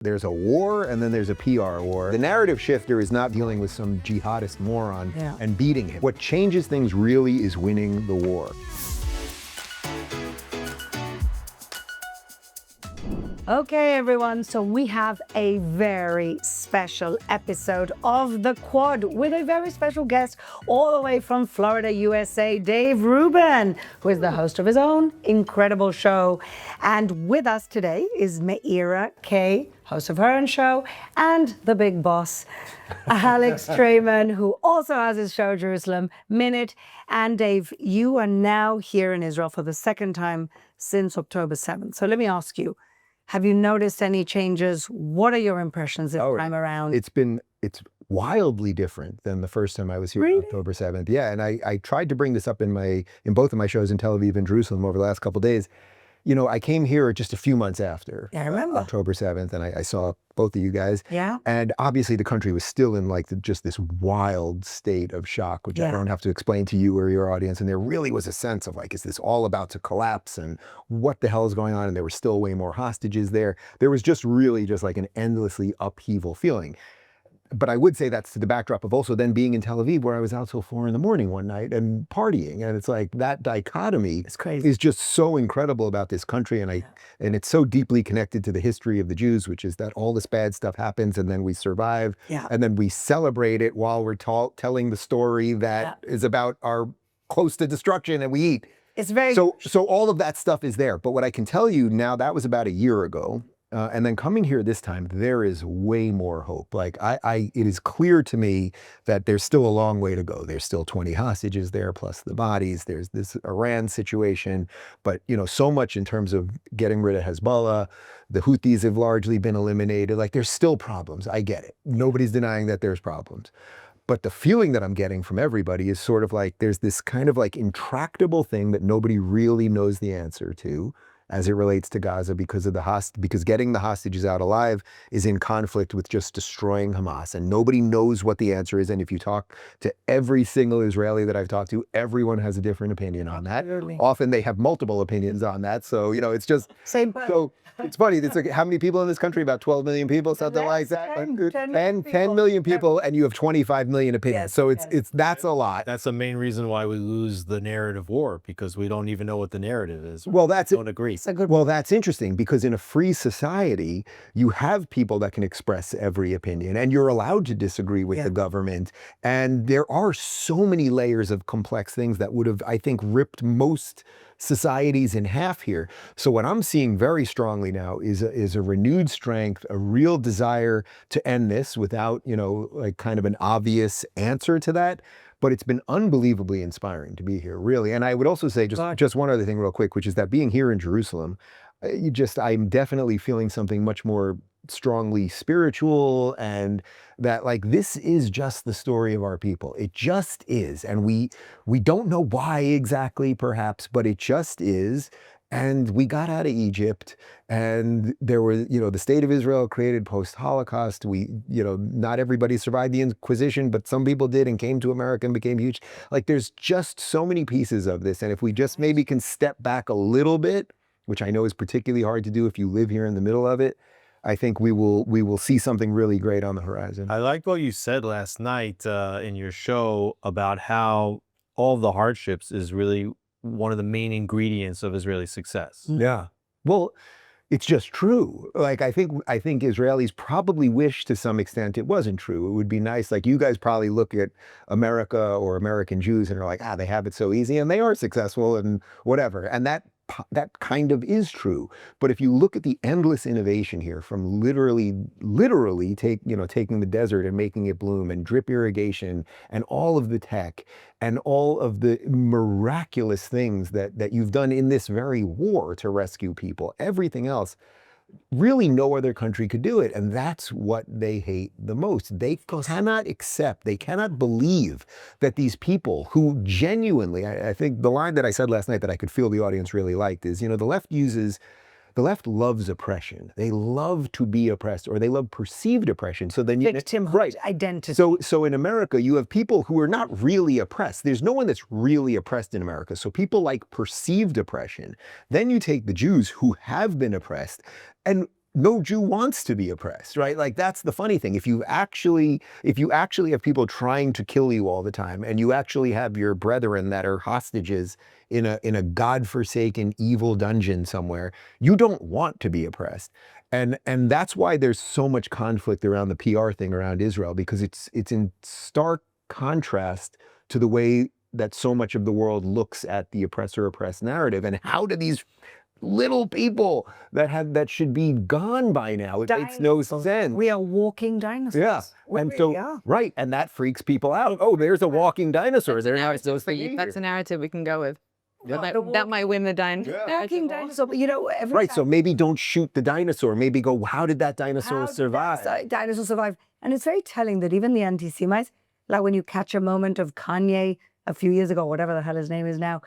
There's a war and then there's a PR war. The narrative shifter is not dealing with some jihadist moron and beating him. What changes things really is winning the war. Okay, everyone, so we have a very special episode of The Quad with a very special guest all the way from Florida, USA, Dave Rubin, who is the host of his own incredible show. And with us today is Meira Kay, host of her own show, and the big boss, Alex Trayman, who also has his show, Jerusalem Minute. And Dave, you are now here in Israel for the second time since October 7th. So let me ask you, have you noticed any changes? What are your impressions this time around? It's wildly different than the first time I was here on October 7th. Yeah, and I tried to bring this up in both of my shows in Tel Aviv and Jerusalem over the last couple of days. You know, I came here just a few months after October 7th, and I saw both of you guys. Yeah. And obviously the country was still in just this wild state of shock, which I don't have to explain to you or your audience. And there really was a sense of is this all about to collapse and what the hell is going on? And there were still way more hostages there. There was just really an endlessly upheaval feeling. But I would say that's to the backdrop of also then being in Tel Aviv, where I was out till 4 a.m. one night and partying. And it's that dichotomy is just so incredible about this country. And and it's so deeply connected to the history of the Jews, which is that all this bad stuff happens and then we survive. Yeah. And then we celebrate it while we're telling the story that is about our close to destruction and we eat. It's very so all of that stuff is there. But what I can tell you now, that was about a year ago. And then coming here this time, there is way more hope. It is clear to me that there's still a long way to go. There's still 20 hostages there, plus the bodies. There's this Iran situation. But, so much in terms of getting rid of Hezbollah. The Houthis have largely been eliminated. There's still problems. I get it. Nobody's denying that there's problems. But the feeling that I'm getting from everybody is sort of there's this kind of intractable thing that nobody really knows the answer to, as it relates to Gaza, because getting the hostages out alive is in conflict with just destroying Hamas. And nobody knows what the answer is. And if you talk to every single Israeli that I've talked to, everyone has a different opinion on that. Often they have multiple opinions on that. So, it's just... Same. So it's funny. It's how many people in this country? About 12 million people, something like that? 10 million people, and you have 25 million opinions. Yes, so that's a lot. That's the main reason why we lose the narrative war, because we don't even know what the narrative is. Well, we don't agree. Well, that's interesting, because in a free society, you have people that can express every opinion, and you're allowed to disagree with the government. And there are so many layers of complex things that would have, I think, ripped most societies in half here. So what I'm seeing very strongly now is a renewed strength, a real desire to end this without, kind of an obvious answer to that. But it's been unbelievably inspiring to be here, really. And I would also say just one other thing real quick, which is that being here in Jerusalem, I'm definitely feeling something much more strongly spiritual, and that this is just the story of our people. It just is. And we don't know why exactly, perhaps, but it just is. And we got out of Egypt, and there were, the state of Israel created post-Holocaust. Not everybody survived the Inquisition, but some people did and came to America and became huge. There's just so many pieces of this. And if we just maybe can step back a little bit, which I know is particularly hard to do if you live here in the middle of it, I think we will see something really great on the horizon. I liked what you said last night in your show about how all the hardships is really one of the main ingredients of Israeli success. Yeah. Well, it's just true. I think Israelis probably wish to some extent it wasn't true. It would be nice. You guys probably look at America or American Jews and are like, they have it so easy and they are successful and whatever. And that kind of is true. But if you look at the endless innovation here, from literally taking the desert and making it bloom, and drip irrigation, and all of the tech, and all of the miraculous things that you've done in this very war to rescue people, everything else, really no other country could do it. And that's what they hate the most. They cannot accept, they cannot believe that these people who genuinely, I think the line that I said last night that I could feel the audience really liked is, the left loves oppression. They love to be oppressed, or they love perceived oppression. So then victimhood identity. So in America, you have people who are not really oppressed. There's no one that's really oppressed in America. So people like perceived oppression. Then you take the Jews who have been oppressed, and no Jew wants to be oppressed, right? Like that's the funny thing. If you actually have people trying to kill you all the time, and you actually have your brethren that are hostages in a godforsaken evil dungeon somewhere, you don't want to be oppressed. And that's why there's so much conflict around the PR thing around Israel, because it's in stark contrast to the way that so much of the world looks at the oppressor-oppressed narrative. And how do these little people that should be gone by now, it makes no sense. We are walking dinosaurs. Yeah. We And really so, are. right, and that freaks people out. Oh, there's a walking dinosaur. There now it's those things. That's a narrative we can go with. Yeah. That might win the Walking dinosaur, but every Right, time so maybe don't shoot the dinosaur. Maybe go, how did that dinosaur how did survive? that dinosaur survive? And it's very telling that even the anti-Semites, like when you catch a moment of Kanye a few years ago, whatever the hell his name is now,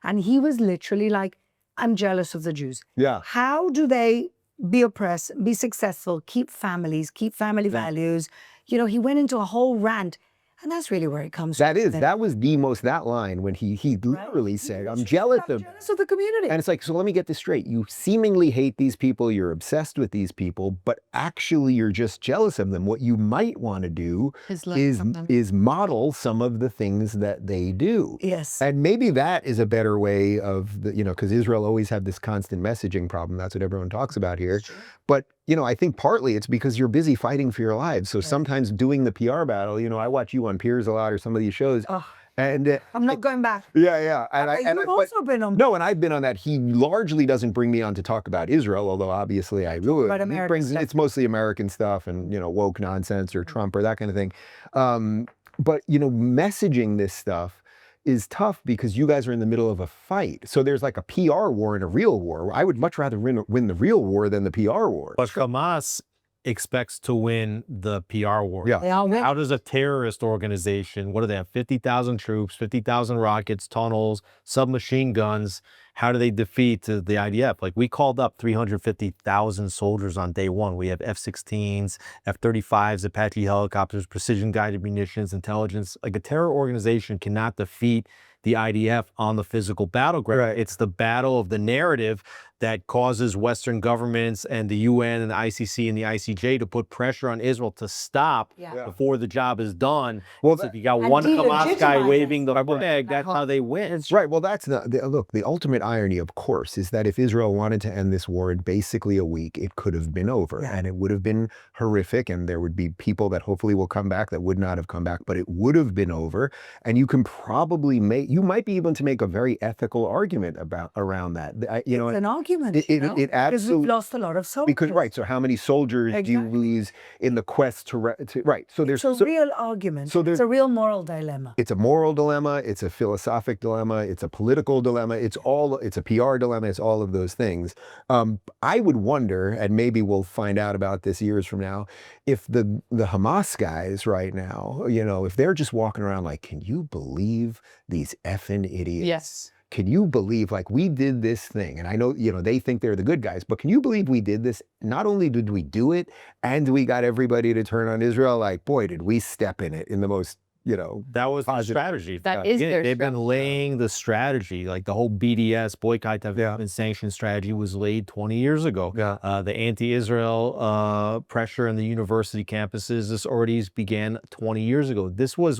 and he was literally like, I'm jealous of the Jews. Yeah. How do they be oppressed, be successful, keep families, keep family values? He went into a whole rant. And that's really where it comes from. That was that line when he literally said, I'm jealous of the community. And it's like, so let me get this straight. You seemingly hate these people, you're obsessed with these people, but actually you're just jealous of them. What you might want to do is model some of the things that they do. Yes. And maybe that is a better way of, because Israel always had this constant messaging problem. That's what everyone talks about here. Sure. But, I think partly it's because you're busy fighting for your lives. So sometimes doing the PR battle, I watch you on Piers a lot or some of these shows. Oh, and I'm not going back. Yeah. You've also been on. No, and I've been on that. He largely doesn't bring me on to talk about Israel, although obviously I would. About American stuff. It's mostly American stuff and, woke nonsense or Trump or that kind of thing. But, messaging this stuff is tough because you guys are in the middle of a fight. So there's like a PR war and a real war. I would much rather win the real war than the PR war. But Hamas expects to win the PR war. Yeah. They all win. How does a terrorist organization, what do they have? 50,000 troops, 50,000 rockets, tunnels, submachine guns. How do they defeat the IDF? Like, we called up 350,000 soldiers on day one. We have F-16s, F-35s, Apache helicopters, precision-guided munitions, intelligence. Like, a terror organization cannot defeat the IDF on the physical battleground. Right. It's the battle of the narrative that causes Western governments and the UN and the ICC and the ICJ to put pressure on Israel to stop before the job is done. Well, So if you got and one Hamas guy delegitimize waving the it. flag, that's how they win. Right. Well, that's not look. The ultimate irony, of course, is that if Israel wanted to end this war in basically a week, it could have been over, and it would have been horrific, and there would be people that hopefully will come back that would not have come back, but it would have been over. And you can probably you might be able to make a very ethical argument around that. It's an argument. It because absolutely, we've lost a lot of soldiers. because right. So how many soldiers do you lose in the quest to right? So there's It's a real argument. so there's it's a real moral dilemma. It's a moral dilemma, it's a philosophic dilemma, it's a political dilemma, it's a PR dilemma, it's all of those things. I would wonder, and maybe we'll find out about this years from now, if the Hamas guys right now, if they're just walking around like, can you believe these effing idiots? Yes. Can you believe, like, we did this thing? And I know, they think they're the good guys, but can you believe we did this? Not only did we do it, and we got everybody to turn on Israel, like, boy, did we step in it in the most, that was the strategy. That is their They've been strategy. laying the strategy, like the whole BDS, boycott, divestment, sanction strategy was laid 20 years ago. Yeah. The anti-Israel pressure in the university campuses, this already began 20 years ago. This was,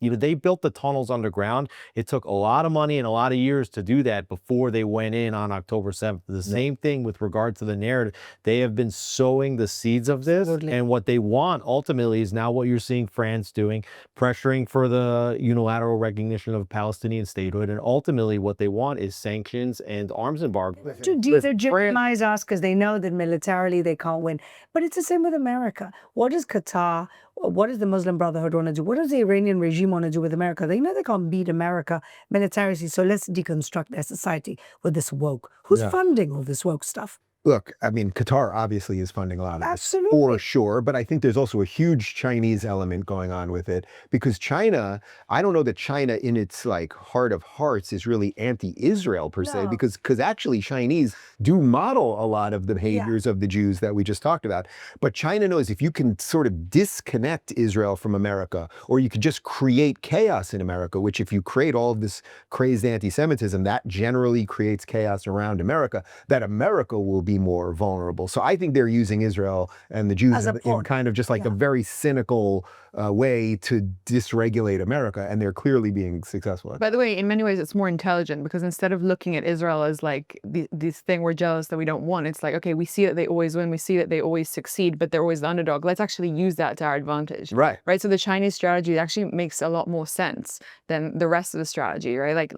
they built the tunnels underground. It took a lot of money and a lot of years to do that before they went in on October 7th. The same thing with regard to the narrative. They have been sowing the seeds of this. Absolutely. And what they want ultimately is now what you're seeing France doing, pressuring for the unilateral recognition of Palestinian statehood. And ultimately what they want is sanctions and arms embargo. To delegitimize us because they know that militarily they can't win. But it's the same with America. What does Qatar, what does the Muslim Brotherhood want to do? What does the Iranian regime want to do with America? They know they can't beat America militarily, so let's deconstruct their society with this woke. Who's funding all this woke stuff? Look, I mean, Qatar obviously is funding a lot of this, Absolutely. for sure, but I think there's also a huge Chinese element going on with it, because China, I don't know that China in its like heart of hearts is really anti-Israel per se, No. because actually Chinese do model a lot of the behaviors of the Jews that we just talked about. But China knows if you can sort of disconnect Israel from America, or you could just create chaos in America, which if you create all of this crazed anti-Semitism, that generally creates chaos around America, that America will be be more vulnerable. So I think they're using Israel and the Jews As a in pawn. kind of just like a very cynical way to dysregulate America, and they're clearly being successful at By the way, in many ways, it's more intelligent because instead of looking at Israel as like this thing we're jealous that we don't want, it's like, okay, we see that they always win, we see that they always succeed, but they're always the underdog. Let's actually use that to our advantage. Right. Right. So the Chinese strategy actually makes a lot more sense than the rest of the strategy, right? Like,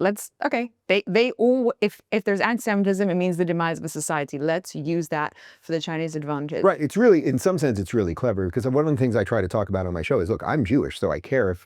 they all, if there's anti-Semitism, it means the demise of a society. Let's use that for the Chinese advantage. Right. It's really, in some sense, it's really clever because one of the things I try to talk about on my show is, look, I'm Jewish, so I care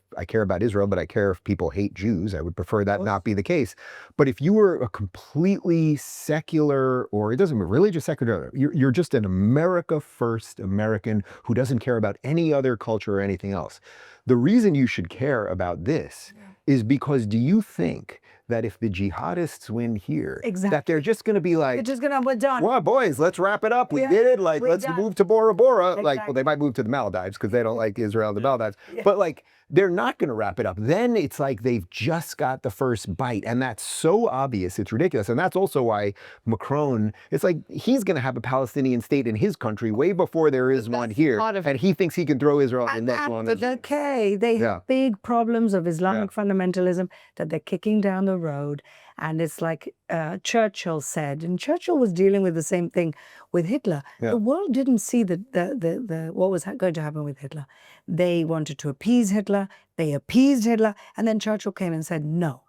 about Israel, but I care if people hate Jews. I would prefer that not be the case. But if you were a completely secular, or it doesn't really just secular, you're just an America first American who doesn't care about any other culture or anything else. The reason you should care about this is because, do you think that if the jihadists win here, that they're just going to be like, we're done. well, boys, let's wrap it up. We did it. Like, let's move to Bora Bora. Like, well, they might move to the Maldives because they don't like Israel and the Maldives. But like, they're not going to wrap it up. Then it's like they've just got the first bite. And that's so obvious. It's ridiculous. And that's also why Macron, it's like he's going to have a Palestinian state in his country way before there is one here. And he thinks he can throw Israel in the next one. The decay. They have big problems of Islamic fundamentalism that they're kicking down the road. And it's like Churchill said, and Churchill was dealing with the same thing with Hitler. The world didn't see what was going to happen with Hitler. They wanted to appease Hitler. They appeased Hitler. And then Churchill came and said, no.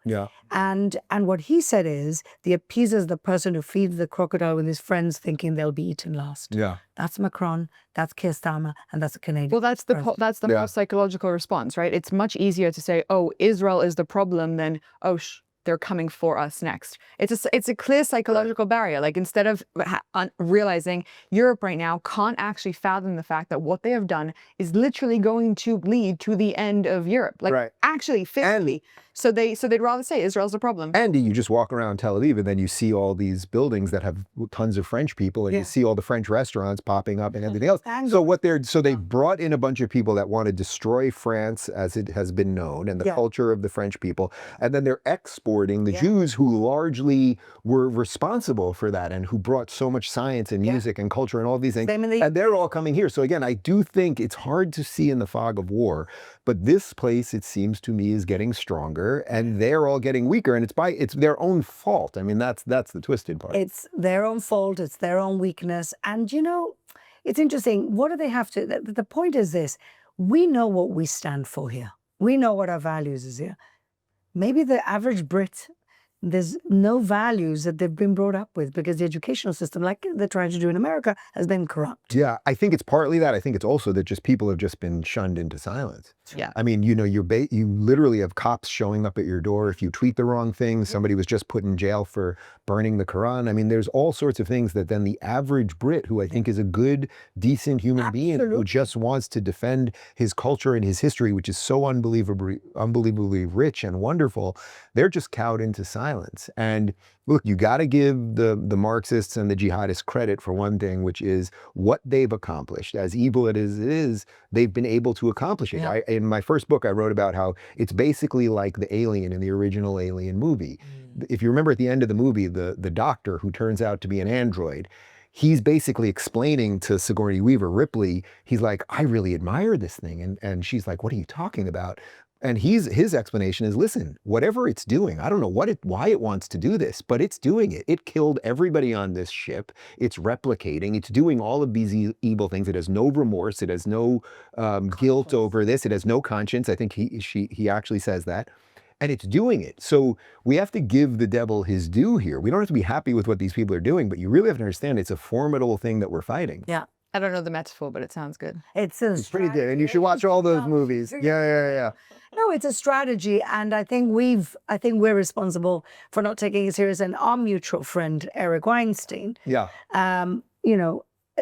And what he said is, the appeaser is the person who feeds the crocodile with his friends thinking they'll be eaten last. That's Macron, that's Keir Starmer, and that's the Canadian. Well, that's the most psychological response, right? It's much easier to say, oh, Israel is the problem than, oh, they're coming for us next. It's a clear psychological barrier. Like, instead of realizing Europe right now can't actually fathom the fact that what they have done is literally going to lead to the end of Europe. Like, actually, physically. So they'd rather say Israel's the problem. And you just walk around Tel Aviv and then you see all these buildings that have tons of French people, and you see all the French restaurants popping up and everything else. So they brought in a bunch of people that want to destroy France as it has been known, and the culture of the French people. And then they're exporting the Jews who largely were responsible for that and who brought so much science and music and culture and all these things. And they're all coming here. So again, I do think it's hard to see in the fog of war, but this place, it seems to me, is getting stronger. And they're all getting weaker, and it's their own fault. I mean, that's the twisted part. It's their own fault. It's their own weakness. And you know, it's interesting. What do they have to? The point is this: we know what we stand for here. We know what our values is here. Maybe the average Brit, there's no values that they've been brought up with because the educational system, like they're trying to do in America, has been corrupt. Yeah, I think it's partly that. I think it's also that just people have just been shunned into silence. Yeah. I mean, you know, you literally have cops showing up at your door if you tweet the wrong thing. Somebody was just put in jail for burning the Quran. I mean, there's all sorts of things that then the average Brit, who I think is a good, decent human being, who just wants to defend his culture and his history, which is so unbelievably rich and wonderful, they're just cowed into silence. And look, you got to give the Marxists and the jihadists credit for one thing, which is what they've accomplished. As evil it is, they've been able to accomplish it. In my first book, I wrote about how it's basically like the Alien in the original Alien movie. If you remember at the end of the movie, the doctor who turns out to be an android, he's basically explaining to Sigourney Weaver, Ripley, he's like, I really admire this thing. And she's like, what are you talking about? And his explanation is, listen, whatever it's doing, I don't know why it wants to do this, but it's doing it. It killed everybody on this ship. It's replicating. It's doing all of these evil things. It has no remorse. It has no guilt over this. It has no conscience. I think he actually says that. And it's doing it. So we have to give the devil his due here. We don't have to be happy with what these people are doing, but you really have to understand it's a formidable thing that we're fighting. Yeah. I don't know the metaphor, but it sounds good. It's pretty good. And you should watch all those movies. Yeah. No, it's a strategy, and I think we're responsible for not taking it serious. And our mutual friend Eric Weinstein,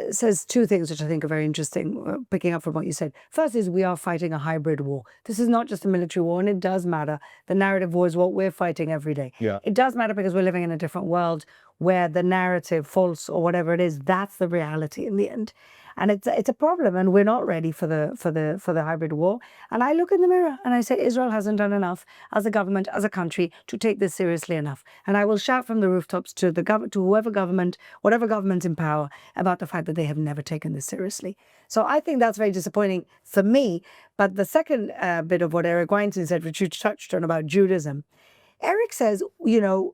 says two things which I think are very interesting. Picking up from what you said, first is we are fighting a hybrid war. This is not just a military war, and it does matter. The narrative war is what we're fighting every day. Yeah, it does matter because we're living in a different world where the narrative, false or whatever it is, that's the reality in the end. And it's a problem, and we're not ready for the hybrid war. And I look in the mirror and I say, Israel hasn't done enough as a government, as a country, to take this seriously enough. And I will shout from the rooftops to whatever government's in power, about the fact that they have never taken this seriously. So I think that's very disappointing for me. But the second bit of what Eric Weinstein said, which you touched on about Judaism, Eric says,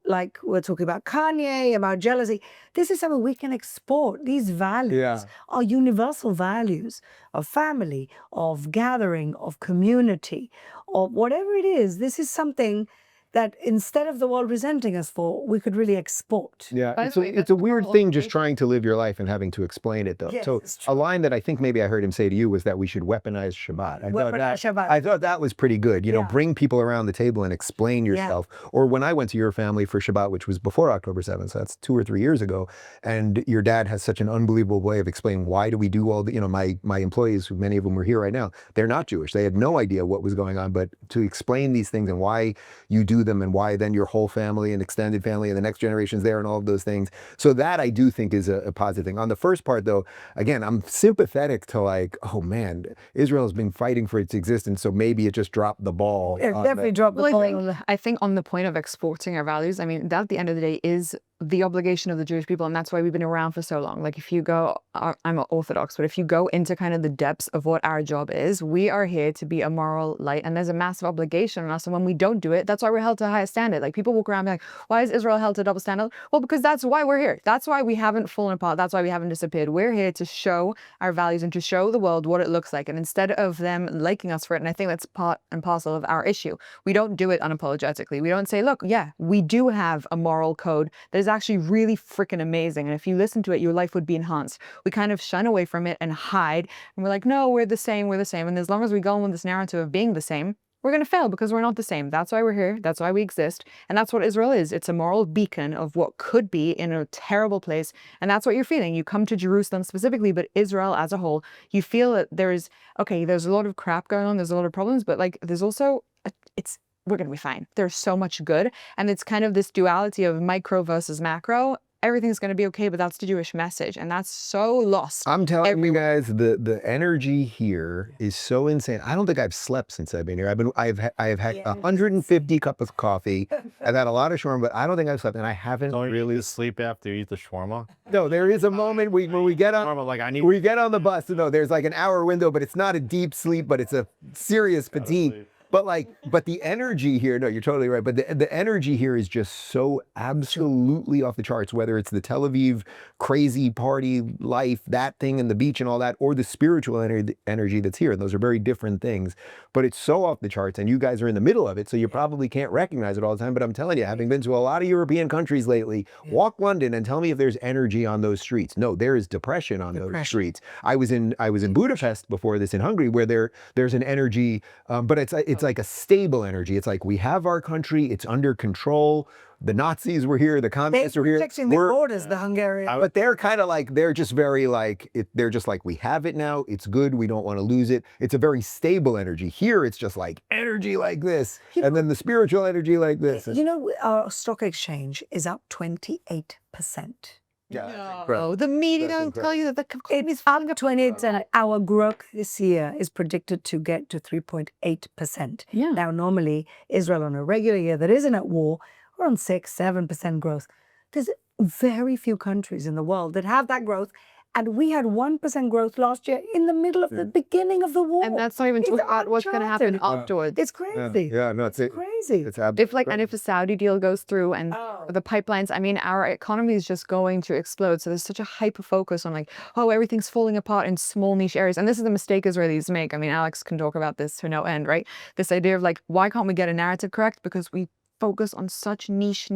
like we're talking about Kanye, about jealousy. This is something we can export. These values are universal values of family, of gathering, of community, or whatever it is. This is something that instead of the world resenting us for, we could really export. Yeah, it's a weird thing just trying to live your life and having to explain it, though. Yes, so a line that I think maybe I heard him say to you was that we should weaponize Shabbat. I thought that was pretty good. Bring people around the table and explain yourself. Or when I went to your family for Shabbat, which was before October 7th, so that's 2 or 3 years ago, and your dad has such an unbelievable way of explaining why do we do all the, my employees, many of them were here right now, they're not Jewish. They had no idea what was going on, but to explain these things and why you do them and why then your whole family and extended family and the next generation's there and all of those things. So that I do think is a positive thing. On the first part, though, again, I'm sympathetic to like, oh man, Israel has been fighting for its existence, so maybe it just dropped the ball. It definitely dropped the ball. I think on the point of exporting our values, I mean, that at the end of the day is the obligation of the Jewish people, and that's why we've been around for so long. Like if you go, I'm Orthodox, but if you go into kind of the depths of what our job is, we are here to be a moral light, and there's a massive obligation on us, and when we don't do it, that's why we're held to a higher standard. Like people walk around and be like, why is Israel held to a double standard? Well, because that's why we're here. That's why we haven't fallen apart. That's why we haven't disappeared. We're here to show our values and to show the world what it looks like, and instead of them liking us for it, and I think that's part and parcel of our issue, we don't do it unapologetically. We don't say, look, yeah, we do have a moral code that is actually really freaking amazing, and if you listen to it, your life would be enhanced. We kind of shun away from it and hide, and we're like, no, we're the same, and as long as we go on with this narrative of being the same, we're going to fail because we're not the same. That's why we're here. That's why we exist. And that's what Israel is. It's a moral beacon of what could be in a terrible place. And that's what you're feeling. You come to Jerusalem specifically, but Israel as a whole, you feel that there's a lot of crap going on. There's a lot of problems, but like there's also, we're going to be fine. There's so much good. And it's kind of this duality of micro versus macro. Everything's going to be okay, but that's the Jewish message, and that's so lost. I'm telling you guys, the energy here is so insane. I don't think I've slept since I've been here. I've had 150 cups of coffee. I've had a lot of shawarma, but I don't think I've slept, and I haven't really sleep after you eat the shawarma. No, there is a moment when we get on we get on the bus. No, there's like an hour window, but it's not a deep sleep, but it's a serious fatigue. But the energy here, no, you're totally right. But the energy here is just so absolutely off the charts, whether it's the Tel Aviv crazy party life, that thing and the beach and all that, or the spiritual energy that's here. And those are very different things, but it's so off the charts, and you guys are in the middle of it. So you probably can't recognize it all the time. But I'm telling you, having been to a lot of European countries lately, walk London and tell me if there's energy on those streets. No, there is depression on those streets. I was in Budapest before this in Hungary, where there's an energy, but it's like a stable energy. It's like we have our country, it's under control. The Nazis were here, the communists were here. Protecting the borders, the Hungarians. But they're kind of like, they're just very like, they're just like, we have it now, it's good, we don't want to lose it. It's a very stable energy. Here, it's just like energy like this, and then the spiritual energy like this. Our stock exchange is up 28%. Yeah, no, the media don't tell you that the economy is up 28%. Our growth this year is predicted to get to 3.8%. Yeah. Now, normally, Israel on a regular year that isn't at war, we're on 6-7% growth. There's very few countries in the world that have that growth. And we had 1% growth last year in the middle of the beginning of the war. And that's not even talking about what's going to happen afterwards. It's crazy. Yeah, no, it's crazy. It's if a Saudi deal goes through and the pipelines, I mean, our economy is just going to explode. So there's such a hyper focus on like, oh, everything's falling apart in small niche areas. And this is the mistake Israelis make. I mean, Alex can talk about this to no end, right? This idea of like, why can't we get a narrative correct? Because we focus on such niche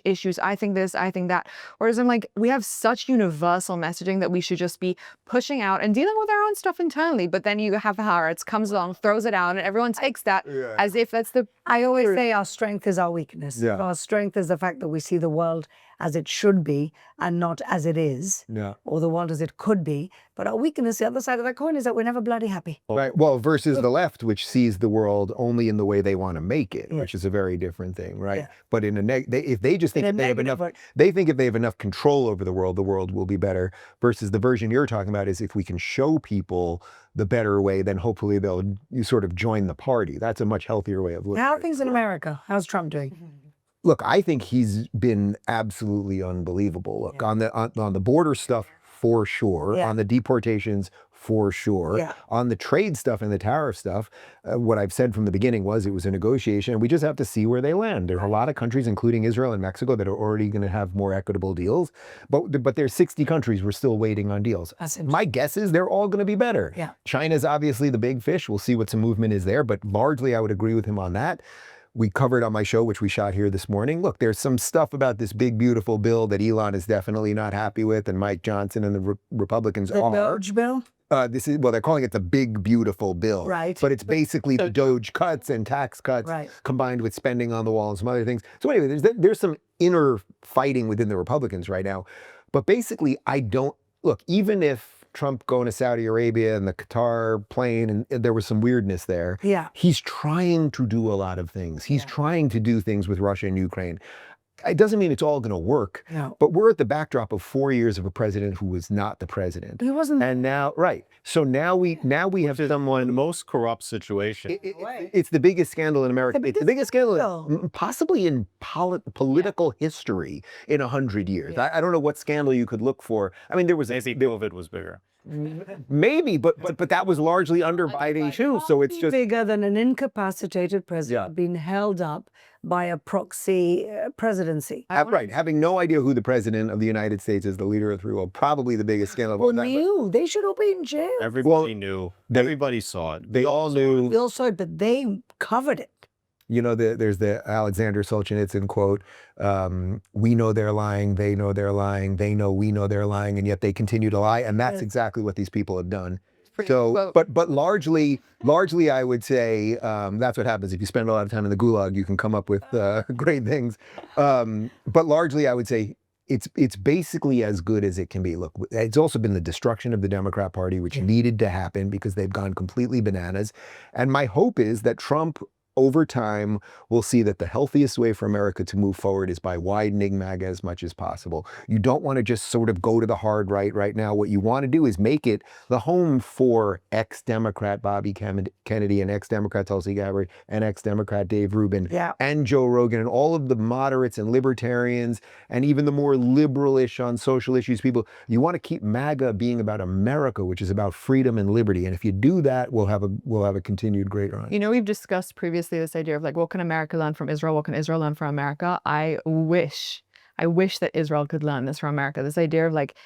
issues. I think this, I think that. Whereas I'm like, we have such universal messaging that we should just be pushing out and dealing with our own stuff internally. But then you have Haaretz comes along, throws it out, and everyone takes that as if that's the I always say our strength is our weakness. Yeah. Our strength is the fact that we see the world as it should be and not as it is, or the world as it could be. But our weakness, the other side of that coin, is that we're never bloody happy. Right. Well, versus the left, which sees the world only in the way they want to make it, which is a very different thing, right? But in a if they just think they have enough, they think if they have enough control over the world will be better. Versus the version you're talking about is if we can show people the better way, then hopefully they'll sort of join the party. That's a much healthier way of looking. How are things in America? How's Trump doing? Look, I think he's been absolutely unbelievable. Look, on the border stuff, for sure. On the deportations, for sure. On the trade stuff and the tariff stuff, what I've said from the beginning was it was a negotiation, and we just have to see where they land. There are a lot of countries, including Israel and Mexico, that are already going to have more equitable deals. But there's 60 countries we're still waiting on deals. My guess is they're all going to be better. China's obviously the big fish. We'll see what some movement is there, but largely I would agree with him on that. We covered on my show, which we shot here this morning. Look, there's some stuff about this big, beautiful bill that Elon is definitely not happy with, and Mike Johnson and the Republicans are. The Doge bill? They're calling it the big, beautiful bill. Right. But it's basically the Doge cuts and tax cuts combined with spending on the wall and some other things. So anyway, there's some inner fighting within the Republicans right now. But basically, look, even if Trump going to Saudi Arabia and the Qatar plane, and there was some weirdness there. He's trying to do a lot of things. He's trying to do things with Russia and Ukraine. It doesn't mean it's all going to work, but we're at the backdrop of 4 years of a president who was not the president. He wasn't. And now, so now we have someone. The most corrupt situation. It's the biggest scandal in America. It's the biggest scandal possibly in political history in 100 years. I don't know what scandal you could look for. I mean, there was COVID was bigger. Maybe, but that was largely under Biden too. So it's just bigger than an incapacitated president being held up by a proxy presidency. Right, having no idea who the president of the United States is, the leader of the free world, probably the biggest scandal of all time. They should all be in jail. Everybody knew. Everybody saw it. They all knew. We all saw it, but they covered it. You know, there's the Alexander Solzhenitsyn quote, we know they're lying, they know they're lying, they know we know they're lying, and yet they continue to lie. And that's exactly what these people have done. So, but largely, I would say that's what happens. If you spend a lot of time in the gulag, you can come up with great things. But largely, I would say it's basically as good as it can be. Look, it's also been the destruction of the Democrat Party, which needed to happen because they've gone completely bananas. And my hope is that Trump, over time, we'll see that the healthiest way for America to move forward is by widening MAGA as much as possible. You don't want to just sort of go to the hard right now. What you want to do is make it the home for ex-Democrat Bobby Kennedy and ex-Democrat Tulsi Gabbard and ex-Democrat Dave Rubin and Joe Rogan and all of the moderates and libertarians and even the more liberal-ish on social issues people. You want to keep MAGA being about America, which is about freedom and liberty. And if you do that, we'll have a continued great run. You know, we've discussed previously this idea of like, what can America learn from Israel? What can Israel learn from America? I wish that Israel could learn this from America. This idea of like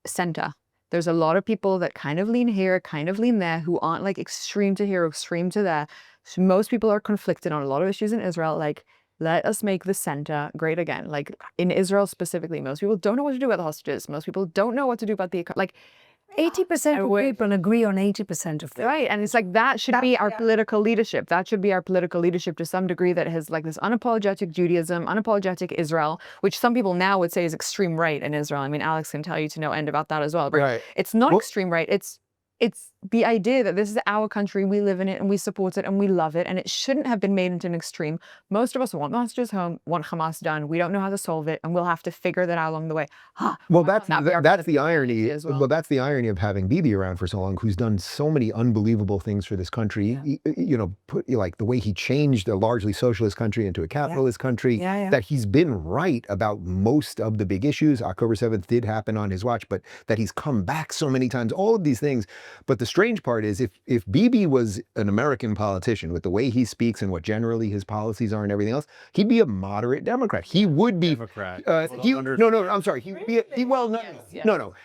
center. There's a lot of people that kind of lean here, kind of lean there, who aren't like extreme to here, extreme to there. So most people are conflicted on a lot of issues in Israel. Like, let us make the center great again. Like in Israel specifically, most people don't know what to do about the hostages. Most people don't know what to do about the, like, 80% of people agree on 80% of things. Right. And it's like that should be our political leadership. That should be our political leadership to some degree, that has like this unapologetic Judaism, unapologetic Israel, which some people now would say is extreme right in Israel. I mean, Alex can tell you to no end about that as well. But it's not extreme right. It's the idea that this is our country, we live in it, and we support it, and we love it, and it shouldn't have been made into an extreme. Most of us want hostages home, want Hamas done. We don't know how to solve it, and we'll have to figure that out along the way. Well, that's the irony. Well, that's the irony of having Bibi around for so long, who's done so many unbelievable things for this country. You know, like the way he changed a largely socialist country into a capitalist country. That he's been right about most of the big issues. October 7th did happen on his watch, but that he's come back so many times. All of these things. But the strange part is if Bibi was an American politician with the way he speaks and what generally his policies are and everything else, he'd be a moderate Democrat. He would be Democrat. No, I'm sorry. He'd be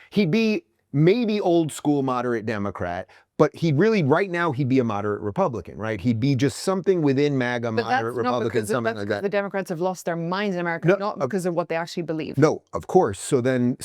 He'd be maybe old school moderate Democrat, but he really, right now, he'd be a moderate Republican, right? He'd be just something within MAGA, But moderate that's not Republican, because something that's like because that. the Democrats have lost their minds in America, No, not because of what they actually believe. No, of course. So then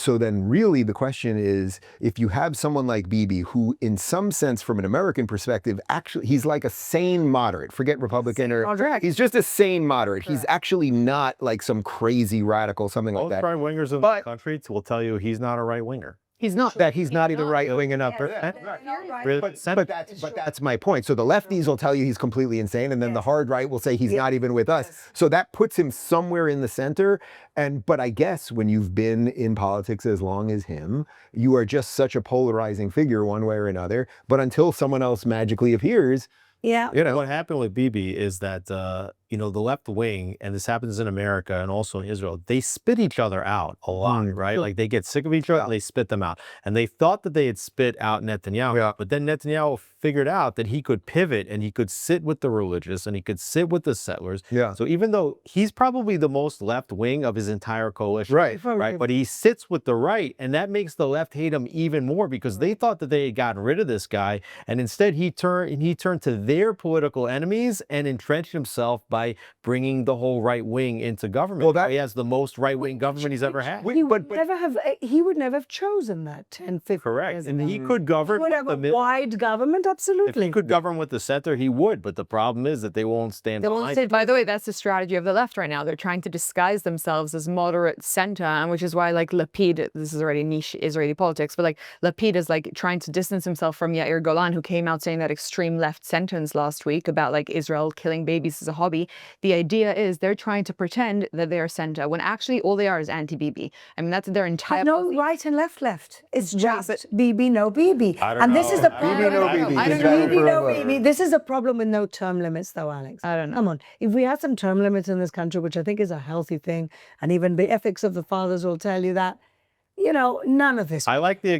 really the question is, if you have someone like Bibi, who in some sense from an American perspective, actually, he's like a sane moderate, forget Republican, or he's just a sane moderate. He's actually not like some crazy radical, something like Most that. right-wingers in the country will tell you he's not a right-winger. He's not. That he's not even right-wing enough. Really? But that's my point. So the lefties will tell you he's completely insane, and then the hard right will say he's not even with us. So that puts him somewhere in the center. But I guess when you've been in politics as long as him, you are just such a polarizing figure one way or another. But until someone else magically appears, what happened with Bibi is that the left wing, and this happens in America and also in Israel, they spit each other out a lot, right? Like they get sick of each other and they spit them out. And they thought that they had spit out Netanyahu, but then Netanyahu figured out that he could pivot and he could sit with the religious and he could sit with the settlers. So even though he's probably the most left wing of his entire coalition, right? But he sits with the right, and that makes the left hate him even more because they thought that they had gotten rid of this guy, and instead he turned to their political enemies and entrenched himself by bringing the whole right wing into government. Well, he has the most right wing government he's ever had. He would never have chosen that 10, 15 Correct. years And ago. he could govern. He would have a wide government, absolutely. If he could govern with the center, he would. But the problem is that they won't stand behind him. By the way, that's the strategy of the left right now. They're trying to disguise themselves as moderate center, and which is why like Lapid, this is already niche Israeli politics, but like Lapid is like trying to distance himself from Yair Golan, who came out saying that extreme left sentence last week about like Israel killing babies as a hobby. The idea is they're trying to pretend that they are center when actually all they are is anti-Bibi. I mean, that's their entire... No right and left. It's just Bibi, no Bibi. I don't And know. this is the problem. Bibi, no Bibi. I don't know. Bibi, no Bibi. This is a problem with no term limits, though, Alex. I don't know. Come on. If we had some term limits in this country, which I think is a healthy thing, and even the ethics of the fathers will tell you that, none of this. I like the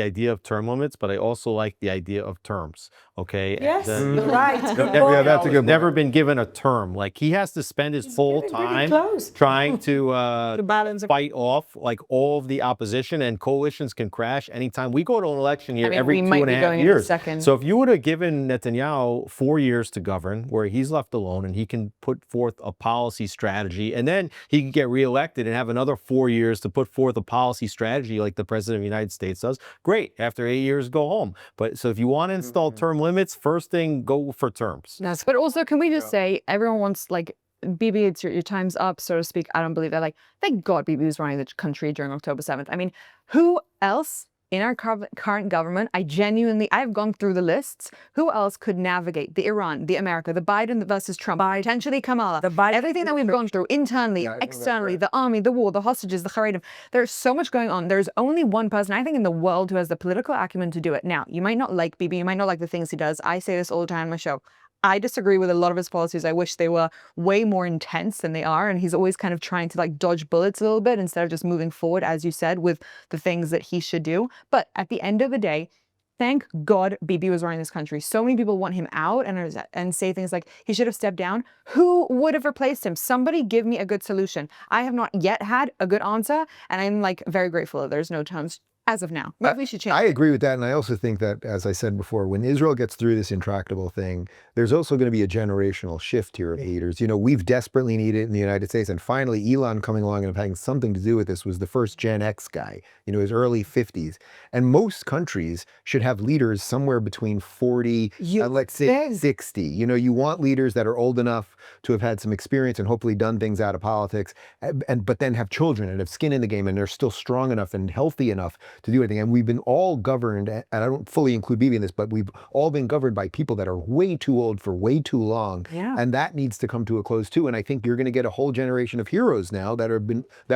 idea of term limits, but I also like the idea of terms. Okay. Yes, And, you're right. that's a good never been given a term. Like he has to spend his full time trying to balance fight off like all of the opposition, and coalitions can crash anytime. We go to an election here every 2.5 years. So if you would have given Netanyahu 4 years to govern, where he's left alone and he can put forth a policy strategy, and then he can get reelected and have another 4 years to put forth a policy strategy like the president of the United States does, great. After 8 years, go home. But so if you want to install term limits, first thing, go for terms. But also, can we just say, everyone wants like, Bibi, it's your time's up, so to speak. I don't believe that. Like, thank God Bibi was running the country during October 7th. I mean, who else in our current government, I've gone through the lists, who else could navigate the Iran, the America, the Biden versus Trump, potentially Kamala, everything that we've gone through internally, externally, the army, the war, the hostages, the Haredim. There's so much going on. There's only one person, I think, in the world who has the political acumen to do it. Now, you might not like Bibi, you might not like the things he does. I say this all the time on my show. I disagree with a lot of his policies. I wish they were way more intense than they are. And he's always kind of trying to like dodge bullets a little bit instead of just moving forward, as you said, with the things that he should do. But at the end of the day, thank God Bibi was running this country. So many people want him out and say things like he should have stepped down. Who would have replaced him? Somebody give me a good solution. I have not yet had a good answer. And I'm like very grateful that there's no terms as of now. Maybe we should change. I agree with that. And I also think that, as I said before, when Israel gets through this intractable thing, there's also going to be a generational shift here of haters. We've desperately needed it in the United States. And finally, Elon coming along and having something to do with this was the first Gen X guy, his early 50s. And most countries should have leaders somewhere between 40 and let's say 60. You want leaders that are old enough to have had some experience and hopefully done things out of politics, but then have children and have skin in the game, and they're still strong enough and healthy enough to do anything. And we've been all governed, and I don't fully include Bibi in this, but we've all been governed by people that are way too old for way too long. And that needs to come to a close too. And I think you're going to get a whole generation of heroes now that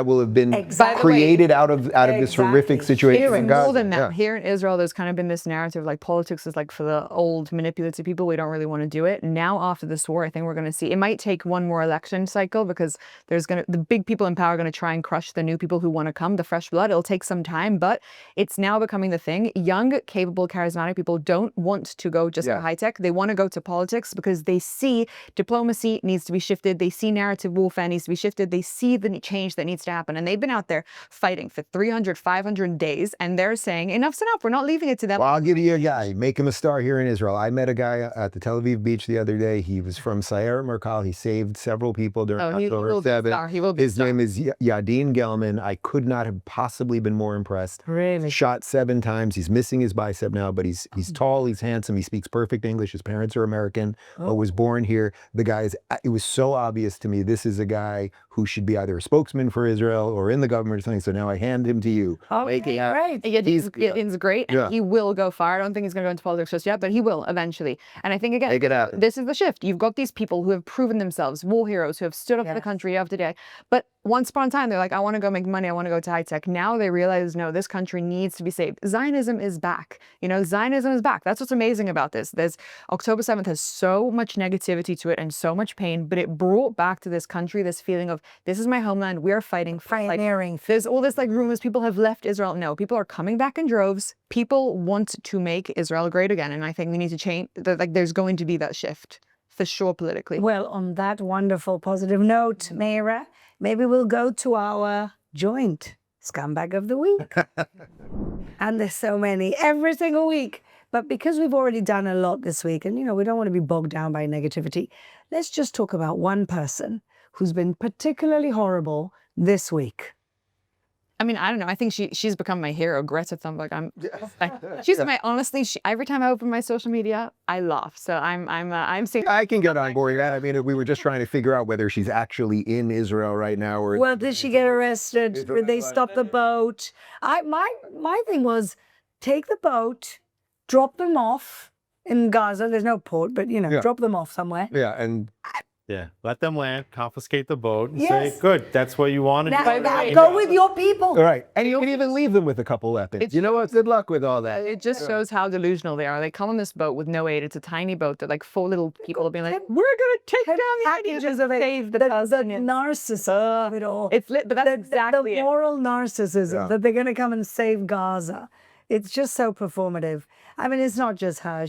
will have been created out of this horrific situation. More than that, here in Israel, there's kind of been this narrative like politics is like for the old manipulative people. We don't really want to do it. Now after this war, I think we're going to see, it might take one more election cycle because the big people in power are going to try and crush the new people who want to come, the fresh blood. It'll take some time, but It's now becoming the thing. Young, capable, charismatic people don't want to go just for high tech. They want to go to politics because they see diplomacy needs to be shifted. They see narrative warfare needs to be shifted. They see the change that needs to happen. And they've been out there fighting for 300, 500 days. And they're saying, enough's enough. We're not leaving it to them. Well, I'll give you a guy. Make him a star here in Israel. I met a guy at the Tel Aviv beach the other day. He was from Sayeret Merkal. He saved several people during October 7th. His name is Yadin Gelman. I could not have possibly been more impressed. Really? Shot 7 times. He's missing his bicep now, but he's tall, he's handsome, he speaks perfect English. His parents are American, was born here. The guy is, it was so obvious to me, this is a guy who should be either a spokesman for Israel or in the government or something. So now I hand him to you. Okay, right. Yadin's great. And he will go far. I don't think he's going to go into politics just yet, but he will eventually. And I think, again, this is the shift. You've got these people who have proven themselves, war heroes, who have stood up for the country after day. But once upon a time, they're like, I want to go make money. I want to go to high tech. Now they realize, no, this country needs to be saved. Zionism is back. You know, Zionism is back. That's what's amazing about this. There's October 7th has so much negativity to it and so much pain, but it brought back to this country this feeling of, this is my homeland. We are fighting. Pioneering. Like, there's all this like rumors people have left Israel. No, people are coming back in droves. People want to make Israel great again. And I think we need to change, like there's going to be that shift for sure politically. Well, on that wonderful positive note, Meira, maybe we'll go to our joint scumbag of the week. And there's so many every single week. But because we've already done a lot this week and, you know, we don't want to be bogged down by negativity, let's just talk about one person who's been particularly horrible this week. I mean, I don't know. I think she's become my hero, Greta Thunberg. She's my, honestly, every time I open my social media, I laugh. So I'm seeing. I can get on board with that. I mean, we were just trying to figure out whether she's actually in Israel right now or. Well, did she get arrested? Did they stop the boat? My thing was, take the boat, drop them off in Gaza. There's no port, but you know, drop them off somewhere. Yeah, and. Yeah, let them land, confiscate the boat, and say, good, that's what you want to do. Now go with your people. All right, and you can even leave them with a couple weapons. You know what? Good luck with all that. It just shows how delusional they are. They come on this boat with no aid. It's a tiny boat that like 4 little people will be like, we're going to take down the packages of save the narcissism of it all. It's lit, but that's exactly the moral narcissism that they're going to come and save Gaza. It's just so performative. I mean, it's not just her.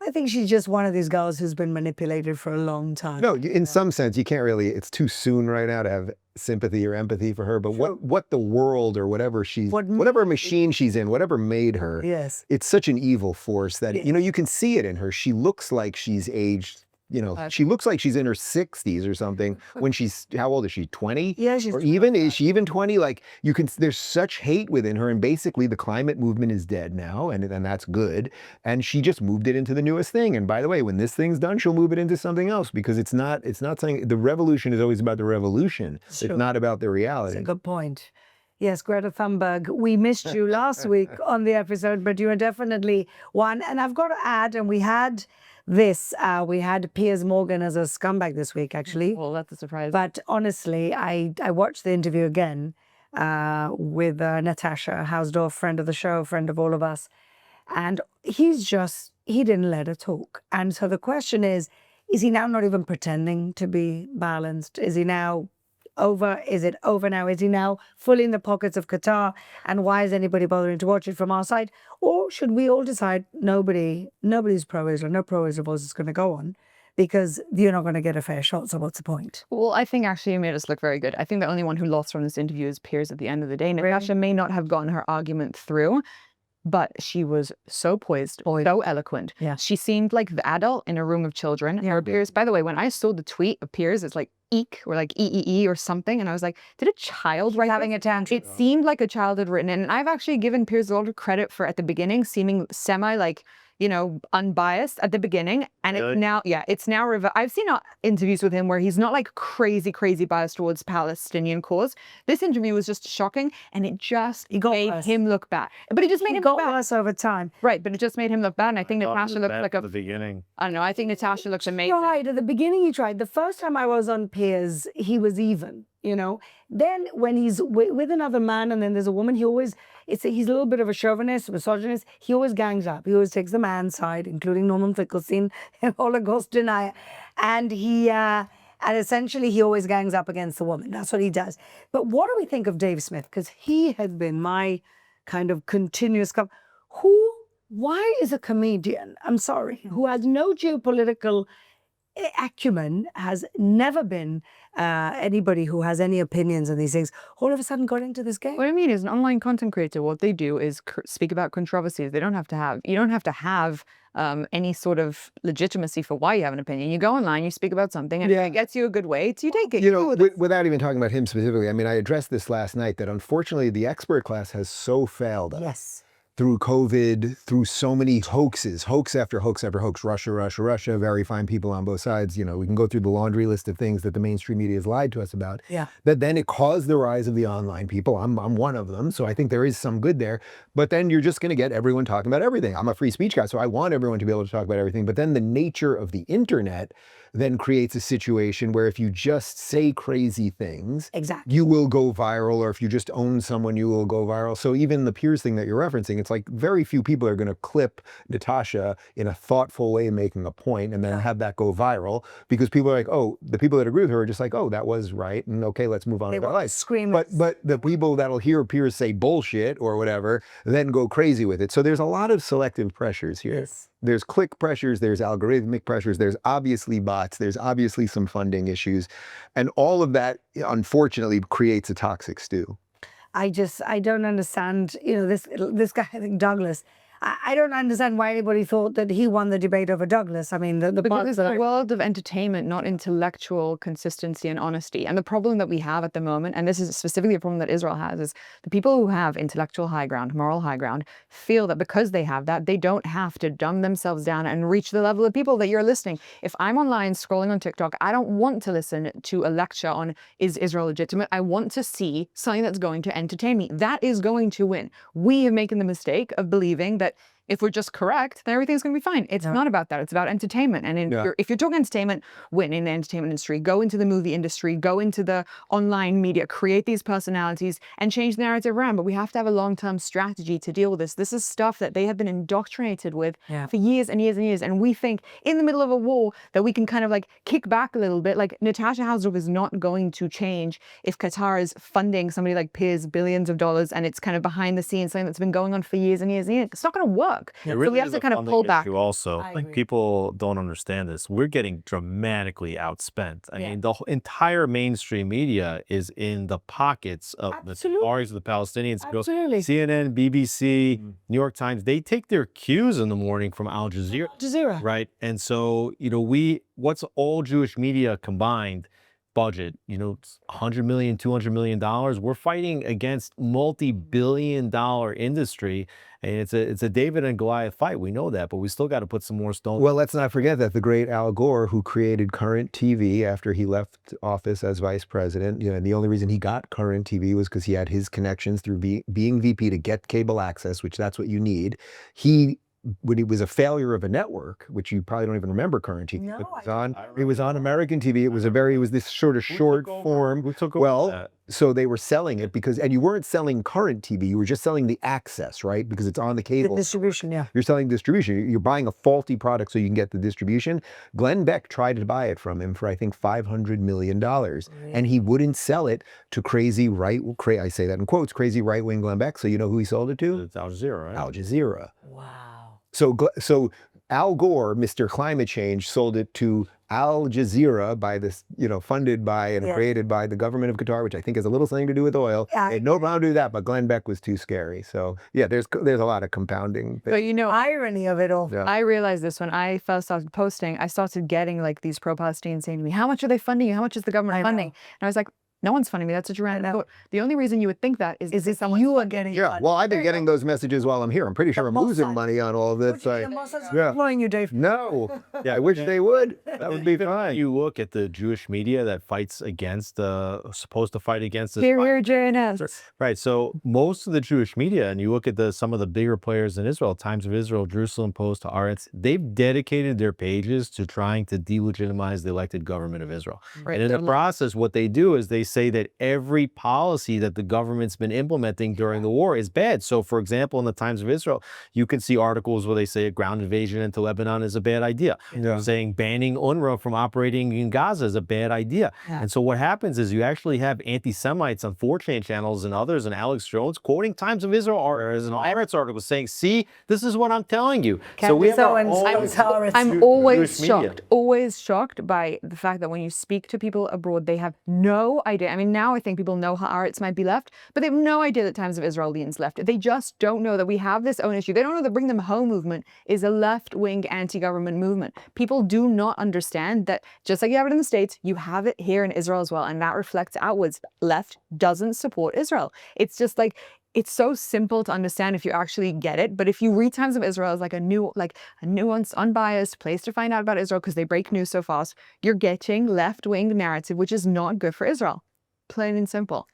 I think she's just one of these girls who's been manipulated for a long time. No, in some sense, you can't really, it's too soon right now to have sympathy or empathy for her, but what the world or whatever whatever machine she's in, whatever made her, it's such an evil force that, you know, you can see it in her. She looks like she's aged, you know, she looks like she's in her 60s or something when she's, how old is she, 20? Yeah, she's or even, is she even 20? Like, you can, there's such hate within her, and basically the climate movement is dead now, and that's good, and she just moved it into the newest thing. And by the way, when this thing's done, she'll move it into something else, because it's not something, the revolution is always about the revolution. It's not about the reality. That's a good point. Yes, Greta Thunberg, we missed you last week on the episode, but you are definitely one. And I've got to add, and we had Piers Morgan as a scumbag this week, actually. Well, that's a surprise. But honestly, I watched the interview again with Natasha Hausdorff, friend of the show, friend of all of us. And he didn't let her talk. And so the question is he now not even pretending to be balanced? Is he now over? Is it over now? Is he now fully in the pockets of Qatar? And why is anybody bothering to watch it from our side? Or should we all decide nobody's pro-Israel, no pro-Israel voice is going to go on, because you're not going to get a fair shot, so what's the point? Well, I think actually you made us look very good. I think the only one who lost from this interview is Piers at the end of the day. Natasha may not have gotten her argument through, but she was so poised, so eloquent. Yeah. She seemed like the adult in a room of children. Yeah. Her Piers, by the way, when I saw the tweet of Piers, it's like eek or like E or something. And I was like, did a child write having this? a tantrum? It seemed like a child had written it. And I've actually given Piers a lot of credit for at the beginning seeming semi like, you know, unbiased at the beginning. And it's now, I've seen interviews with him where he's not like crazy biased towards Palestinian cause. This interview was just shocking, and it just made him look bad. But it just made him look bad. Worse over time. Right, but it just made him look bad. And I think Natasha looked like at the beginning. I don't know, I think Natasha looks amazing. You're right, at the beginning he tried. The first time I was on Piers, he was even, you know. Then when he's with another man and then there's a woman, he's a little bit of a chauvinist, misogynist. He always gangs up. He always takes the man's side, including Norman Finkelstein, a Holocaust denier. And and essentially he always gangs up against the woman. That's what he does. But what do we think of Dave Smith? Because he has been my kind of continuous. Why is a comedian, I'm sorry, who has no geopolitical acumen, has never been anybody who has any opinions on these things, all of a sudden got into this game? What I mean is, an online content creator, what they do is speak about controversies. You don't have to have any sort of legitimacy for why you have an opinion. You go online, you speak about something, and if it gets you a good weight, you take it. You know, without even talking about him specifically, I mean, I addressed this last night, that unfortunately the expert class has so failed us. Yes. Through COVID, through so many hoaxes, hoax after hoax after hoax, Russia, very fine people on both sides. You know, we can go through the laundry list of things that the mainstream media has lied to us about. Yeah. That then it caused the rise of the online people. I'm one of them, so I think there is some good there. But then you're just going to get everyone talking about everything. I'm a free speech guy, so I want everyone to be able to talk about everything. But then the nature of the internet then creates a situation where if you just say crazy things, exactly, you will go viral, or if you just own someone, you will go viral. So even the Piers thing that you're referencing, it's like very few people are going to clip Natasha in a thoughtful way making a point and then have that go viral, because people are like, oh, the people that agree with her are just like, oh, that was right, and okay, let's move on with our life. Scream. But the people that'll hear Piers say bullshit or whatever then go crazy with it. So there's a lot of selective pressures here. Yes. There's click pressures, there's algorithmic pressures, there's obviously bots, there's obviously some funding issues. And all of that, unfortunately, creates a toxic stew. I don't understand, you know, this guy, I think Douglas, I don't understand why anybody thought that he won the debate over Douglas. I mean, because it's a world of entertainment, not intellectual consistency and honesty. And the problem that we have at the moment, and this is specifically a problem that Israel has, is the people who have intellectual high ground, moral high ground, feel that because they have that, they don't have to dumb themselves down and reach the level of people that you're listening. If I'm online scrolling on TikTok, I don't want to listen to a lecture on, is Israel legitimate? I want to see something that's going to entertain me. That is going to win. We have making the mistake of believing that if we're just correct, then everything's going to be fine. It's not about that. It's about entertainment. And if you're talking entertainment, win in the entertainment industry, go into the movie industry, go into the online media, create these personalities and change the narrative around. But we have to have a long-term strategy to deal with this. This is stuff that they have been indoctrinated with for years and years and years. And we think in the middle of a war that we can kind of like kick back a little bit. Like Natasha Hausdorff is not going to change if Qatar is funding somebody like Piers billions of dollars and it's kind of behind the scenes, something that's been going on for years and years and years. It's not going to work. It So really we have is to a kind of funding pull back. issue also, I like agree. people don't understand this. We're getting dramatically outspent. I mean, the entire mainstream media is in the pockets of the Qataris, the Palestinians. Absolutely. CNN, BBC, New York Times, they take their cues in the morning from Al Jazeera. Right. And so, you know, what's all Jewish media combined budget, you know, $100 million, $200 million. We're fighting against multi-billion-dollar industry, and it's a David and Goliath fight. We know that, but we still got to put some more stones. Well, let's not forget that the great Al Gore, who created Current TV after he left office as vice president, you know, and the only reason he got Current TV was because he had his connections through being VP to get cable access, which that's what you need. When it was a failure of a network, which you probably don't even remember Current TV, No, it was on American TV. It was this sort of short form. Who took over Well, that? so they were selling it and you weren't selling Current TV, you were just selling the access, right? Because it's on the cable. The distribution, You're selling distribution. You're buying a faulty product so you can get the distribution. Glenn Beck tried to buy it from him for, I think, $500 million. And he wouldn't sell it to crazy I say that in quotes, crazy right-wing Glenn Beck. So you know who he sold it to? It's Al Jazeera, right? Al Jazeera. Wow. So Al Gore, Mr. Climate Change, sold it to Al Jazeera by this, you know, funded by and created by the government of Qatar, which I think has a little something to do with oil. They had no problem to do that, but Glenn Beck was too scary. So yeah, there's a lot of compounding. But you know, Irony of it all. Yeah. I realized this when I first started posting. I started getting like these pro-Palestinians saying to me, how much are they funding you? How much is the government funding? And I was like, no one's funding me. That's such a random thought. The only reason you would think that is if you are getting Well, I've been getting those messages while I'm here. I'm pretty sure I'm losing money on all of this. employing you, Dave. No. I wish they would. That would be fine. You look at the Jewish media that fights against, supposed to fight against this. Superior journalists. Right. So most of the Jewish media, and you look at some of the bigger players in Israel, Times of Israel, Jerusalem Post, Haaretz, they've dedicated their pages to trying to delegitimize the elected government of Israel. Right. And in the process, what they do is they say that every policy that the government's been implementing during the war is bad. So, for example, in the Times of Israel, you can see articles where they say a ground invasion into Lebanon is a bad idea. Saying banning UNRWA from operating in Gaza is a bad idea. And so what happens is you actually have anti-Semites on 4chan channels and others, and Alex Jones quoting Times of Israel as an Emirates article saying, see, this is what I'm telling you. So we have I'm always shocked by the fact that when you speak to people abroad, they have no idea. I mean, now I think people know Haaretz might be left, but they have no idea that Times of Israel leans left. They just don't know that we have this own issue. They don't know that Bring Them Home movement is a left-wing anti-government movement. People do not understand that just like you have it in the States, you have it here in Israel as well, and that reflects outwards. Left doesn't support Israel. It's just like, it's so simple to understand if you actually get it. But if you read Times of Israel as like a nuanced, unbiased place to find out about Israel because they break news so fast, you're getting left-wing narrative, which is not good for Israel. Plain and simple.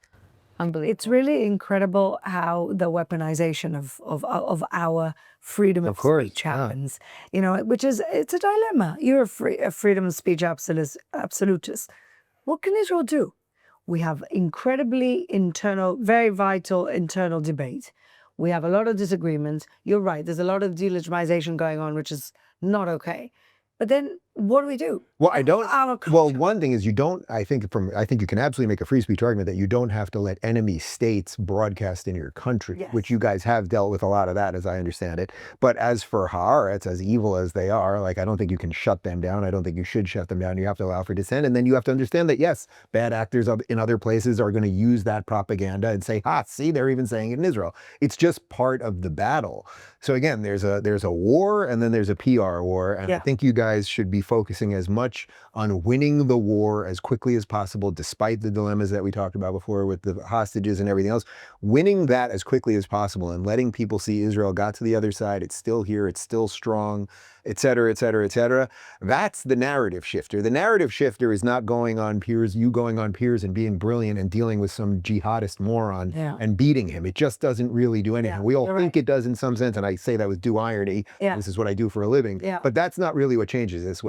Unbelievable. It's really incredible how the weaponization of our freedom of speech happens. You know, which is, it's a dilemma. You're a freedom of speech absolutist. What can Israel do? We have incredibly very vital internal debate. We have a lot of disagreements. You're right. There's a lot of delegitimization going on, which is not okay. But then what do we do? Well, one thing is I think you can absolutely make a free speech argument that you don't have to let enemy states broadcast in your country, which you guys have dealt with a lot of that, as I understand it. But as for Haaretz, as evil as they are, like, I don't think you can shut them down. I don't think you should shut them down. You have to allow for dissent. And then you have to understand that, yes, bad actors in other places are going to use that propaganda and say, see, they're even saying it in Israel. It's just part of the battle. So again, there's a war, and then there's a PR war. And I think you guys should be focusing as much on winning the war as quickly as possible, despite the dilemmas that we talked about before with the hostages and everything else. Winning that as quickly as possible and letting people see Israel got to the other side. It's still here. It's still strong, et cetera, et cetera, et cetera. That's the narrative shifter. The narrative shifter is not going on Piers and being brilliant and dealing with some jihadist moron and beating him. It just doesn't really do anything. We all think it does in some sense, and I say that with due irony. This is what I do for a living. But that's not really what changes this.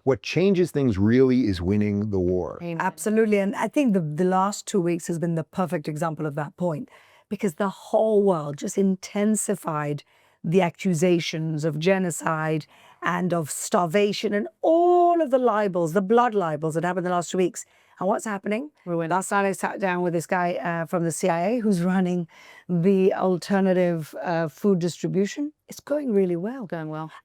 What changes things really is winning the war. Absolutely. And I think the last 2 weeks has been the perfect example of that point, because the whole world just intensified the accusations of genocide and of starvation and all of the libels, the blood libels that happened in the last 2 weeks. And what's happening? Last night I sat down with this guy from the CIA who's running the alternative food distribution. It's going really well.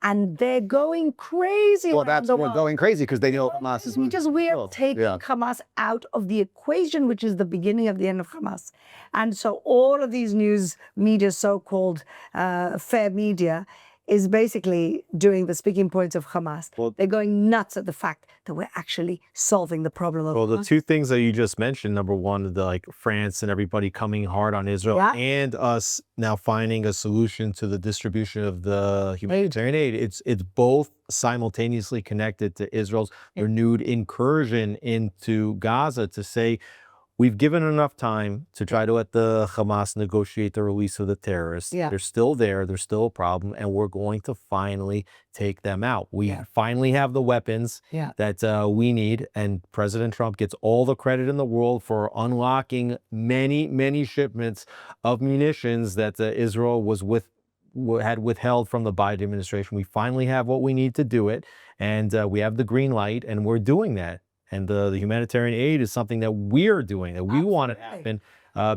And they're going crazy. Well, that's going crazy because they know Hamas is we're taking Hamas out of the equation, which is the beginning of the end of Hamas. And so all of these news media, so-called fair media, is basically doing the speaking points of Hamas. They're going nuts at the fact that we're actually solving the problem of Hamas. The two things that you just mentioned, number one, France and everybody coming hard on Israel, and us now finding a solution to the distribution of the humanitarian aid. It's both simultaneously connected to Israel's renewed incursion into Gaza to say, we've given enough time to try to let the Hamas negotiate the release of the terrorists. They're still there. They're still a problem. And we're going to finally take them out. We finally have the weapons that we need. And President Trump gets all the credit in the world for unlocking many, many shipments of munitions that Israel had withheld from the Biden administration. We finally have what we need to do it. And we have the green light, and we're doing that. And the humanitarian aid is something that we're doing, that we want to happen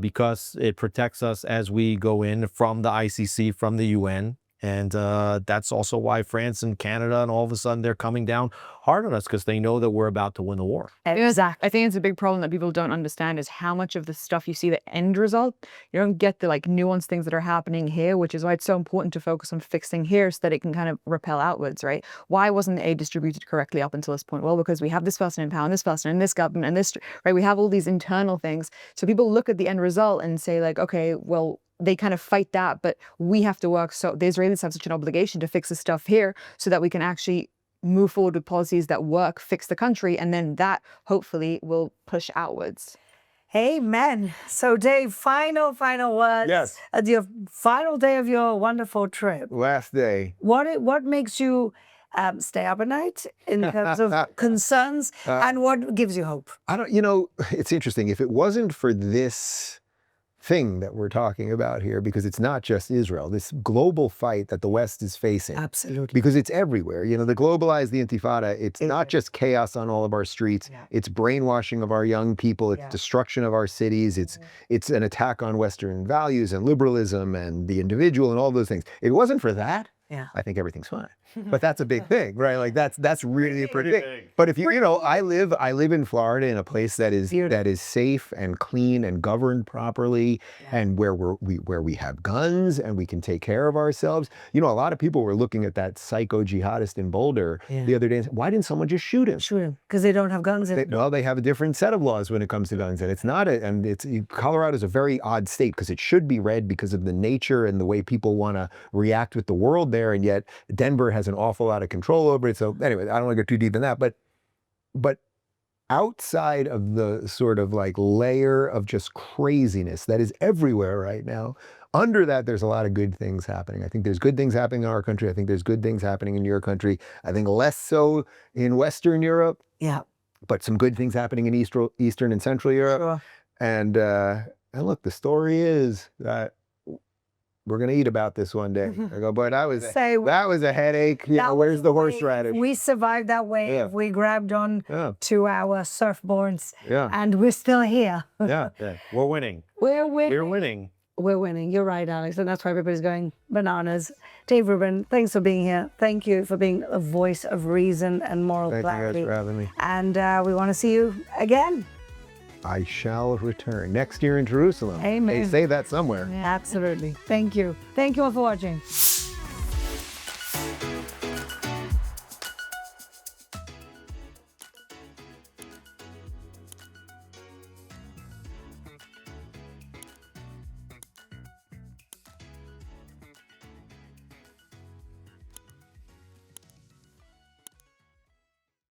because it protects us as we go in from the ICC, from the UN. And that's also why France and Canada and all of a sudden they're coming down hard on us because they know that we're about to win the war. Exactly. I think it's a big problem that people don't understand is how much of the stuff you see, the end result, you don't get the nuanced things that are happening here, which is why it's so important to focus on fixing here so that it can kind of repel outwards, right? Why wasn't the aid distributed correctly up until this point? Well, because we have this person in power and this person and this government and this, right? We have all these internal things. So people look at the end result and say okay, well, they kind of fight that, but we have to work. So the Israelis have such an obligation to fix the stuff here so that we can actually move forward with policies that work, fix the country, and then that hopefully will push outwards. Amen. So Dave, final words. Yes. Your final day of your wonderful trip. Last day. What makes you stay up at night in terms of concerns? And what gives you hope? It's interesting. If it wasn't for this thing that we're talking about here, because it's not just Israel, this global fight that the West is facing. Absolutely. Because it's everywhere. The globalized, the Intifada, it's not just chaos on all of our streets, it's brainwashing of our young people, it's destruction of our cities, it's an attack on Western values and liberalism and the individual and all those things. If it wasn't for that, I think everything's fine. But that's a big thing, right? Like that's really pretty big. But if I live in Florida in a place that is safe and clean and governed properly, and where we have guns and we can take care of ourselves. A lot of people were looking at that psycho jihadist in Boulder the other day and said, why didn't someone just shoot him? Shoot him because they don't have guns. They have a different set of laws when it comes to guns, and Colorado is a very odd state because it should be red because of the nature and the way people want to react with the world there, and yet Denver has an awful lot of control over it. So anyway, I don't want to go too deep in that, but outside of the sort of like layer of just craziness that is everywhere right now, under that, there's a lot of good things happening. I think there's good things happening in our country. I think there's good things happening in your country. I think less so in Western Europe. Yeah. But some good things happening in Eastern and Central Europe. Sure. And look, the story is that we're going to eat about this one day. I go, boy, that was a headache. Where's the horseradish? We survived that wave. We grabbed on to our surfboards, and we're still here. We're winning. We're winning. We're winning. We're winning. You're right, Alex. And that's why everybody's going bananas. Dave Rubin, thanks for being here. Thank you for being a voice of reason and moral clarity. Thank you guys for having me. And we want to see you again. I shall return next year in Jerusalem. Amen. They say that somewhere. Absolutely. Thank you. Thank you all for watching.